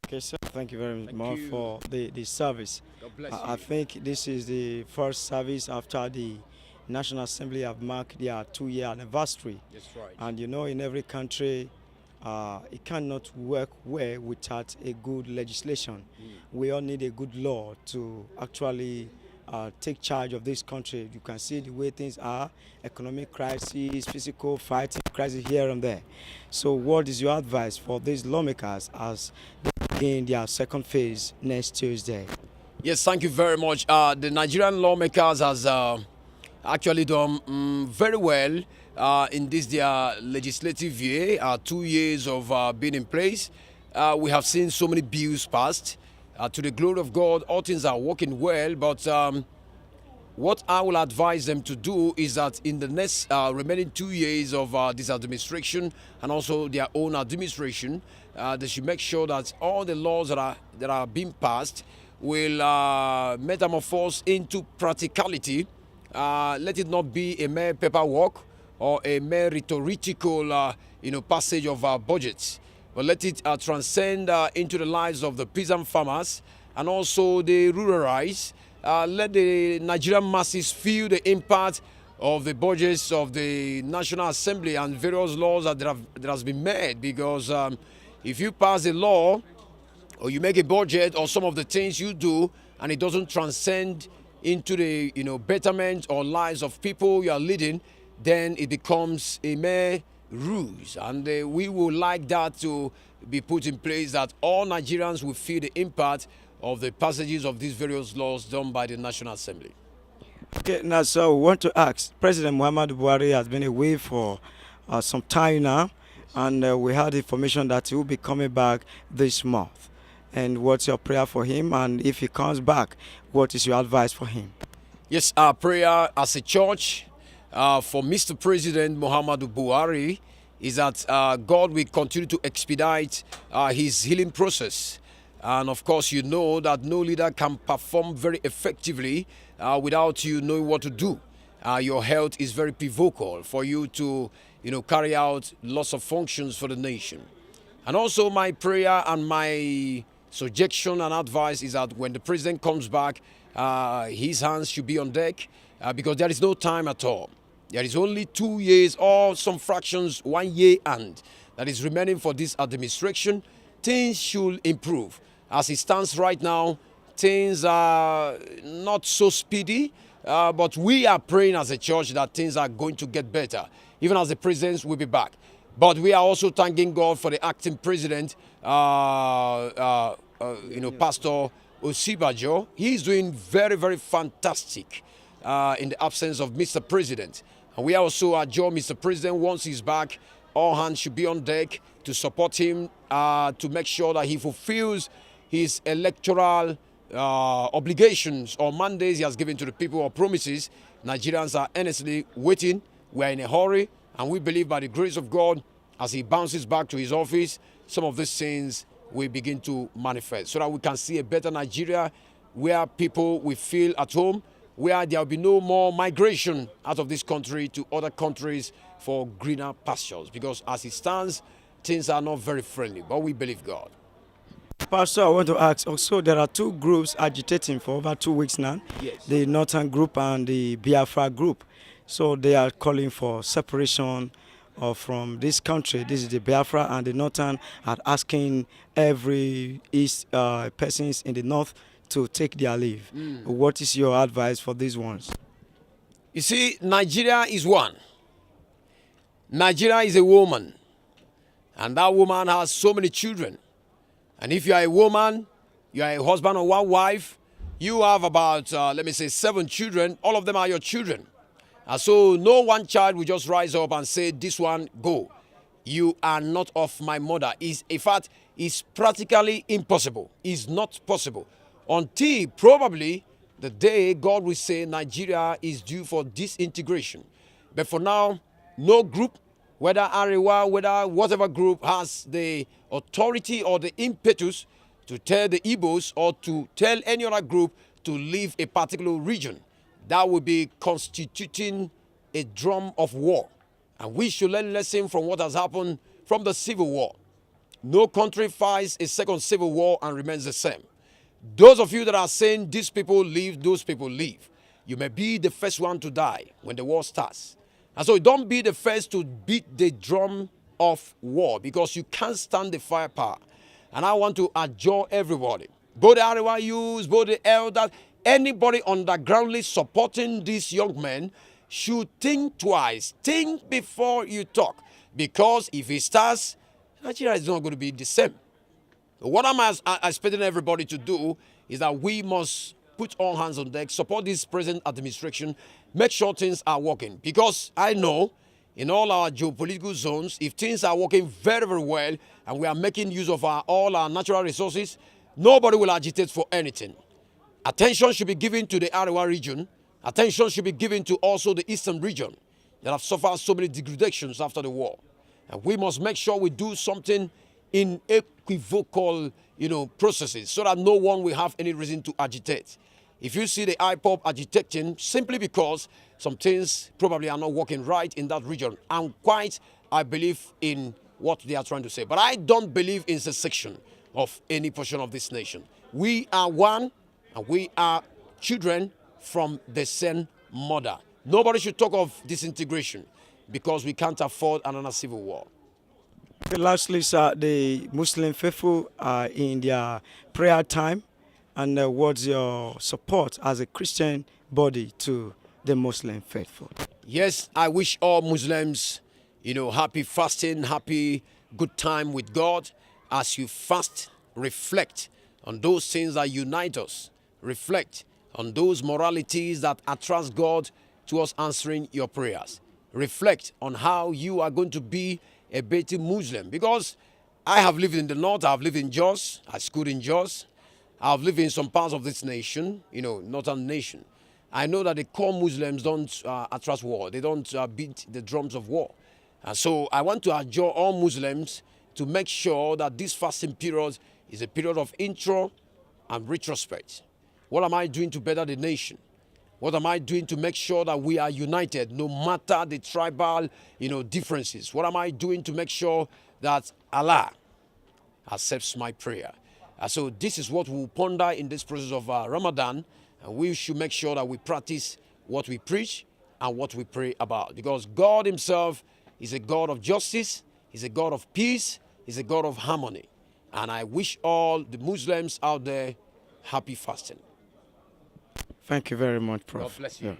Okay, sir. Thank you very Thank much you. for the service. God bless I you. think this is the first service after the National Assembly have marked their 2-year anniversary. That's right. And you know, in every country, it cannot work well without a good legislation. We all need a good law to actually take charge of this country. You can see the way things are, economic crisis, physical fighting crisis here and there. So what is your advice for these lawmakers as they begin their second phase next Tuesday? Yes, thank you very much. The Nigerian lawmakers has actually done very well in this their legislative year. 2 years of being in place, we have seen so many bills passed. To the glory of God, all things are working well. But what I will advise them to do is that in the next remaining 2 years of this administration and also their own administration, they should make sure that all the laws that are being passed will metamorphose into practicality. Let it not be a mere paperwork or a mere rhetorical, passage of our budgets, but let it transcend into the lives of the peasant farmers and also the ruralites. Let the Nigerian masses feel the impact of the budgets of the National Assembly and various laws that has been made. Because if you pass a law or you make a budget or some of the things you do and it doesn't transcend into the betterment or lives of people you are leading, then it becomes a mere ruse. And we would like that to be put in place, that all Nigerians will feel the impact of the passages of these various laws done by the National Assembly. Okay, now, so we want to ask, President Muhammadu Buhari has been away for some time now, and we had information that he will be coming back this month. And what's your prayer for him? And if he comes back, what is your advice for him? Yes, our prayer as a church for Mr. President Muhammadu Buhari is that God will continue to expedite his healing process. And of course, you know that no leader can perform very effectively without you knowing what to do. Your health is very pivotal for you to, carry out lots of functions for the nation. And also my prayer and my suggestion and advice is that when the president comes back, his hands should be on deck because there is no time at all. There is only 2 years or some fractions, 1 year and that is remaining for this administration. Things should improve. As it stands right now, things are not so speedy, but we are praying as a church that things are going to get better, even as the president will be back. But we are also thanking God for the acting president, Pastor Osibajo. He's doing very, very fantastic in the absence of Mr. President. And we also adjure Mr. President once he's back. All hands should be on deck to support him, to make sure that he fulfills his electoral obligations or mandates he has given to the people or promises. Nigerians are earnestly waiting. We are in a hurry, and we believe by the grace of God, as he bounces back to his office, some of these things will begin to manifest so that we can see a better Nigeria where people will feel at home, where there will be no more migration out of this country to other countries for greener pastures. Because as it stands, things are not very friendly, but we believe God. Pastor, I want to ask also, there are two groups agitating for over 2 weeks now. Yes. The Northern group and the Biafra group. So they are calling for separation from this country. This is the Biafra, and the Northern are asking every East persons in the North to take their leave. What is your advice for these ones? You see, Nigeria is one. Nigeria is a woman, and that woman has so many children. And if you are a woman, you are a husband or one wife, you have about, 7 children. All of them are your children. And so no one child will just rise up and say, this one, go. You are not of my mother. In fact, it's practically impossible. It's not possible. Until probably the day God will say Nigeria is due for disintegration. But for now, no group, whether Arewa, whether whatever group, has the authority or the impetus to tell the Igbos or to tell any other group to leave a particular region. That would be constituting a drum of war. And we should learn lesson from what has happened from the Civil War. No country fights a second civil war and remains the same. Those of you that are saying these people leave, those people leave, you may be the first one to die when the war starts. And so don't be the first to beat the drum of war, because you can't stand the firepower. And I want to adjure everybody, both the Arewa youths, both the elders, anybody undergroundly supporting these young men should think twice. Think before you talk. Because if it starts, Nigeria is not going to be the same. What I'm expecting everybody to do is that we must put all hands on deck, support this present administration, make sure things are working. Because I know in all our geopolitical zones, if things are working very, very well and we are making use of all our natural resources, nobody will agitate for anything. Attention should be given to the Arewa region. Attention should be given to also the eastern region that have suffered so many degradations after the war. And we must make sure we do something in equivocal, processes so that no one will have any reason to agitate. If you see the IPOP agitating simply because some things probably are not working right in that region, I believe in what they are trying to say. But I don't believe in secession of any portion of this nation. We are one, and we are children from the same mother. Nobody should talk of disintegration because we can't afford another civil war. Lastly, sir, the Muslim faithful are in their prayer time, and what's your support as a Christian body to the Muslim faithful? Yes, I wish all Muslims, happy fasting, happy good time with God. As you fast, reflect on those things that unite us. Reflect on those moralities that attract God to us answering your prayers. Reflect on how you are going to be a better Muslim. Because I have lived in the north, I have lived in Jos, I schooled in Jos. I have lived in some parts of this nation, northern nation. I know that the core Muslims don't attract war. They don't beat the drums of war. And so I want to adjure all Muslims to make sure that this fasting period is a period of intro and retrospect. What am I doing to better the nation? What am I doing to make sure that we are united no matter the tribal, differences? What am I doing to make sure that Allah accepts my prayer? So this is what we'll ponder in this process of Ramadan, and we should make sure that we practice what we preach and what we pray about. Because God himself is a God of justice, he's a God of peace, he's a God of harmony. And I wish all the Muslims out there happy fasting. Thank you very much, Prof. God bless you. Yeah.